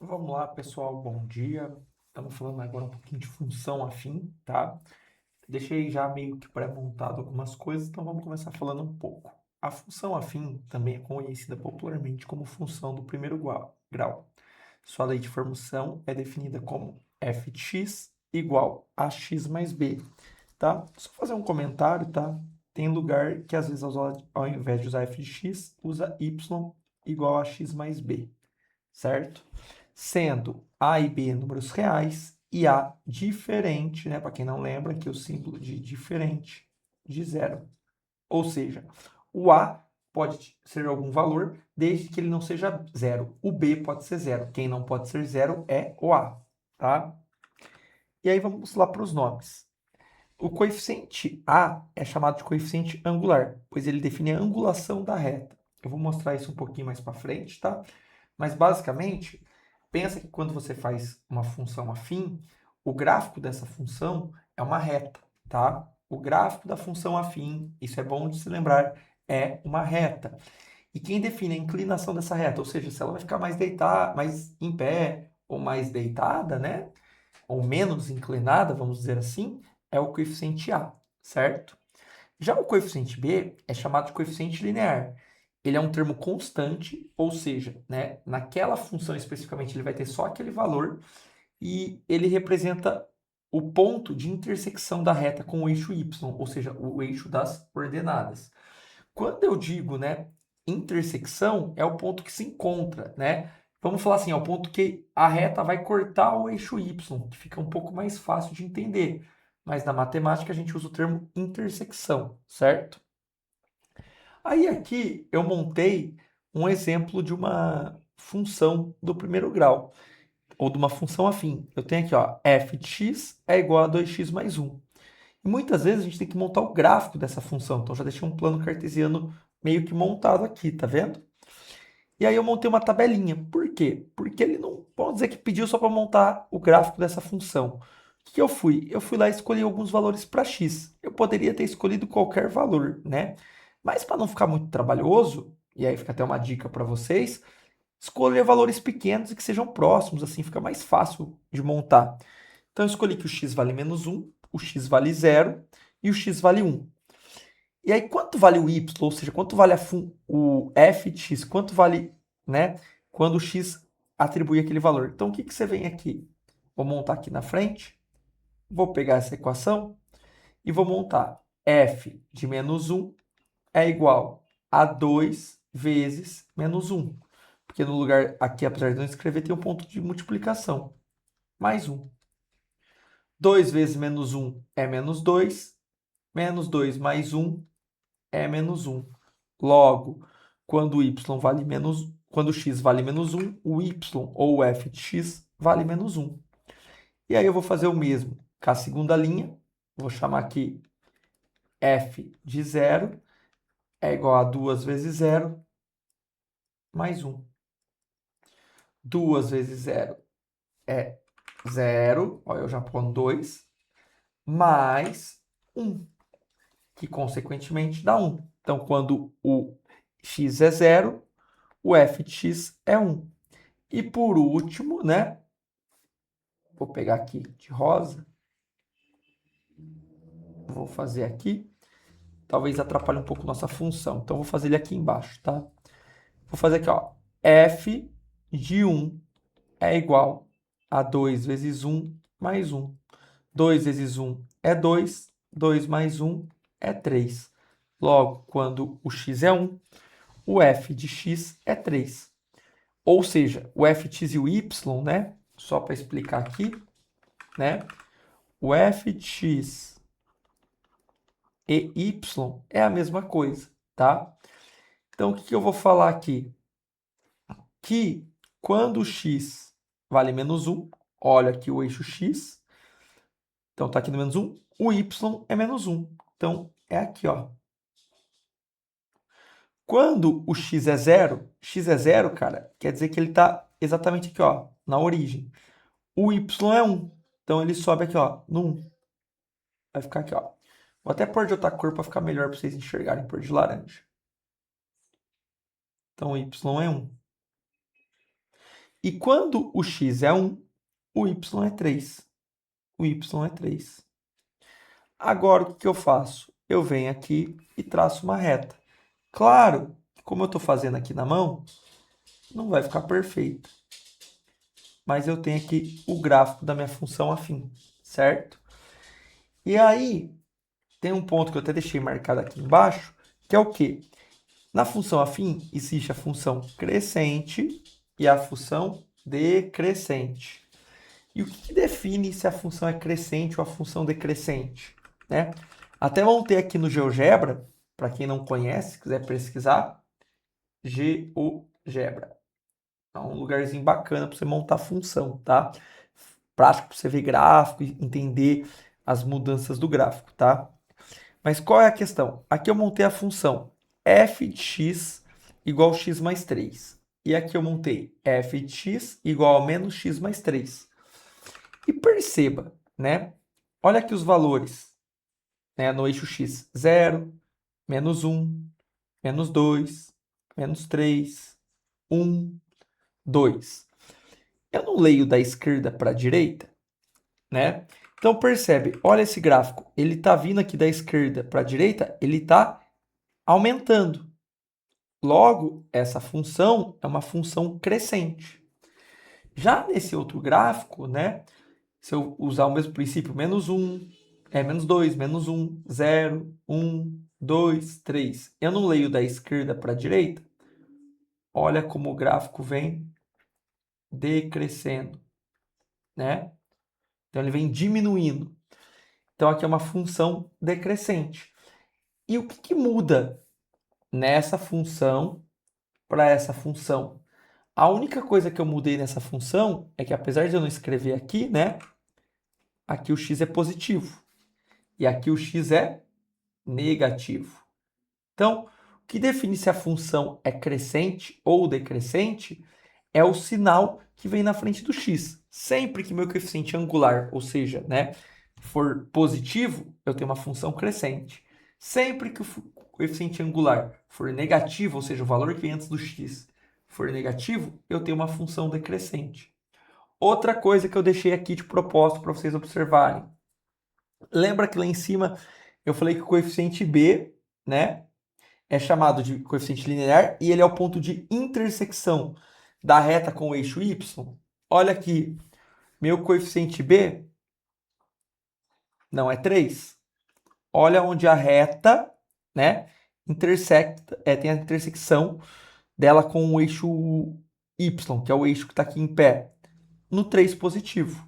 Vamos lá, pessoal, bom dia. Estamos falando agora um pouquinho de função afim, tá? Deixei já meio que pré-montado algumas coisas, então vamos começar falando um pouco. A função afim também é conhecida popularmente como função do primeiro grau. Sua lei de formação é definida como f de x igual a x mais b, tá? Só fazer um comentário, tá? Tem lugar que às vezes ao invés de usar f de x, usa y igual a x mais b, certo? Sendo A e B números reais e A diferente, né? Para quem não lembra, aqui o símbolo de diferente de zero. Ou seja, o A pode ser algum valor, desde que ele não seja zero. O B pode ser zero. Quem não pode ser zero é o A, tá? E aí vamos lá para os nomes. O coeficiente A é chamado de coeficiente angular, pois ele define a angulação da reta. Eu vou mostrar isso um pouquinho mais para frente, tá? Mas basicamente, pensa que quando você faz uma função afim, o gráfico dessa função é uma reta, tá? O gráfico da função afim, isso é bom de se lembrar, é uma reta. E quem define a inclinação dessa reta, ou seja, se ela vai ficar mais deitada, mais em pé ou mais deitada, né? Ou menos inclinada, vamos dizer assim, é o coeficiente A, certo? Já o coeficiente B é chamado de coeficiente linear. Ele é um termo constante, ou seja, né, naquela função especificamente ele vai ter só aquele valor e ele representa o ponto de intersecção da reta com o eixo y, ou seja, o eixo das coordenadas. Quando eu digo, né, intersecção, é o ponto que se encontra, né? Vamos falar assim, é o ponto que a reta vai cortar o eixo y, que fica um pouco mais fácil de entender. Mas na matemática a gente usa o termo intersecção, certo? Aí aqui eu montei um exemplo de uma função do primeiro grau, ou de uma função afim. Eu tenho aqui, ó, f de x é igual a 2x mais 1. E muitas vezes a gente tem que montar o gráfico dessa função. Então, já deixei um plano cartesiano meio que montado aqui, tá vendo? E aí eu montei uma tabelinha. Por quê? Porque ele não, vamos dizer que pediu só para montar o gráfico dessa função. O que eu fui? Eu fui lá e escolhi alguns valores para x. Eu poderia ter escolhido qualquer valor, né? Mas para não ficar muito trabalhoso, e aí fica até uma dica para vocês, escolher valores pequenos e que sejam próximos, assim fica mais fácil de montar. Então eu escolhi que o x vale menos 1, o x vale 0 e o x vale 1. E aí quanto vale o y, ou seja, quanto vale o f de x, quanto vale, né, quando o x atribui aquele valor. Então o que você vem aqui? Vou montar aqui na frente, vou pegar essa equação e vou montar f de menos 1 é igual a 2 vezes menos 1. Porque no lugar aqui, apesar de não escrever, tem um ponto de multiplicação. Mais 1. 2 vezes menos 1 é menos 2. Menos 2 mais 1 é menos 1. Logo, quando x vale menos 1, o y ou o f de x vale menos 1. E aí eu vou fazer o mesmo com a segunda linha. Vou chamar aqui f de 0 é igual a 2 vezes 0 mais 1. 2 vezes 0 é 0, olha, eu já ponho 2, mais 1, que consequentemente dá 1. Então, quando o x é 0, o f de x é 1. E por último, né, vou pegar aqui de rosa, vou fazer aqui, talvez atrapalhe um pouco nossa função, então vou fazer ele aqui embaixo, tá? Vou fazer aqui, ó, f de 1 é igual a 2 vezes 1 mais 1. 2 vezes 1 é 2, 2 mais 1 é 3. Logo, quando o x é 1, o f de x é 3. Ou seja, o f de x e o y, né? Só para explicar aqui, né? O f de x e y é a mesma coisa, tá? Então, o que eu vou falar aqui? Que quando o x vale menos 1, olha aqui o eixo x, então está aqui no menos 1, o y é menos 1. Então, é aqui, ó. Quando o x é 0, cara, quer dizer que ele está exatamente aqui, ó, na origem. O y é 1, então ele sobe aqui, ó, no 1. Vai ficar aqui, ó. Vou até pôr de outra cor para ficar melhor para vocês enxergarem, pôr de laranja. Então, o y é 1. E quando o x é 1, o y é 3. O y é 3. Agora, o que eu faço? Eu venho aqui e traço uma reta. Claro, como eu estou fazendo aqui na mão, não vai ficar perfeito. Mas eu tenho aqui o gráfico da minha função afim, certo? E aí, tem um ponto que eu até deixei marcado aqui embaixo, que é o quê? Na função afim, existe a função crescente e a função decrescente. E o que define se a função é crescente ou a função decrescente, né? Até montei aqui no GeoGebra, para quem não conhece, quiser pesquisar, GeoGebra. É um lugarzinho bacana para você montar função, tá? Prático para você ver gráfico e entender as mudanças do gráfico, tá? Mas qual é a questão? Aqui eu montei a função f de x igual a x mais 3. E aqui eu montei f de x igual a menos x mais 3. E perceba, né? Olha aqui os valores, né? No eixo x, 0, menos 1, menos 2, menos 3, 1, 2. Eu não leio da esquerda para a direita, né? Então percebe, olha esse gráfico, ele está vindo aqui da esquerda para a direita, ele está aumentando. Logo, essa função é uma função crescente. Já nesse outro gráfico, né? Se eu usar o mesmo princípio, menos 1, menos 2, menos 1, 0, 1, 2, 3. Eu não leio da esquerda para a direita. Olha como o gráfico vem decrescendo, né? Então ele vem diminuindo. Então aqui é uma função decrescente. E o que muda nessa função para essa função? A única coisa que eu mudei nessa função é que, apesar de eu não escrever aqui, né? Aqui o x é positivo e aqui o x é negativo. Então, o que define se a função é crescente ou decrescente é o sinal que vem na frente do x. Sempre que meu coeficiente angular, ou seja, né, for positivo, eu tenho uma função crescente. Sempre que o coeficiente angular for negativo, ou seja, o valor que vem antes do x for negativo, eu tenho uma função decrescente. Outra coisa que eu deixei aqui de propósito para vocês observarem. Lembra que lá em cima eu falei que o coeficiente b, né, é chamado de coeficiente linear e ele é o ponto de intersecção da reta com o eixo y? Olha aqui, meu coeficiente b não é 3. Olha onde a reta, né, tem a intersecção dela com o eixo y, que é o eixo que está aqui em pé, no 3 positivo.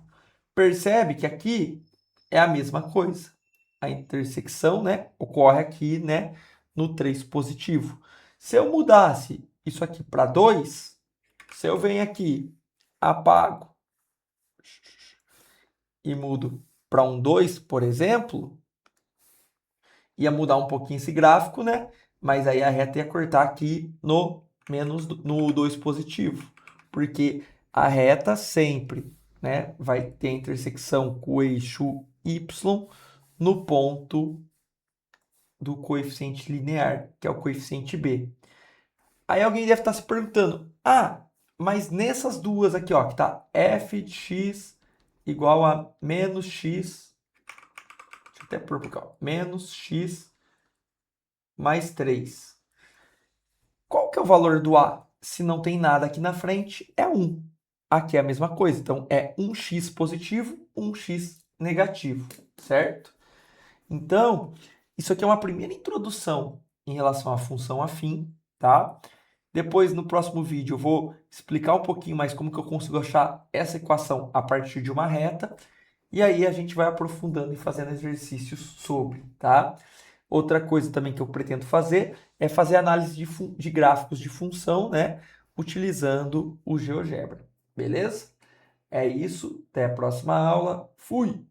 Percebe que aqui é a mesma coisa. A intersecção, né, ocorre aqui, né, no 3 positivo. Se eu mudasse isso aqui para 2, se eu venho aqui, apago e mudo para um 2, por exemplo, ia mudar um pouquinho esse gráfico, né? Mas aí a reta ia cortar aqui no 2 positivo, porque a reta sempre, né, vai ter a intersecção com o eixo y no ponto do coeficiente linear, que é o coeficiente b. Aí alguém deve estar se perguntando, mas nessas duas aqui, ó, que tá f de x igual a menos x, deixa eu até pôr aqui, ó, menos x mais 3. Qual que é o valor do a? Se não tem nada aqui na frente, é 1. Aqui é a mesma coisa, então é 1x positivo, 1x negativo, certo? Então, isso aqui é uma primeira introdução em relação à função afim, tá? Depois, no próximo vídeo, eu vou explicar um pouquinho mais como que eu consigo achar essa equação a partir de uma reta. E aí a gente vai aprofundando e fazendo exercícios sobre, tá? Outra coisa também que eu pretendo fazer é fazer análise de gráficos de função, né? Utilizando o GeoGebra, beleza? É isso, até a próxima aula. Fui!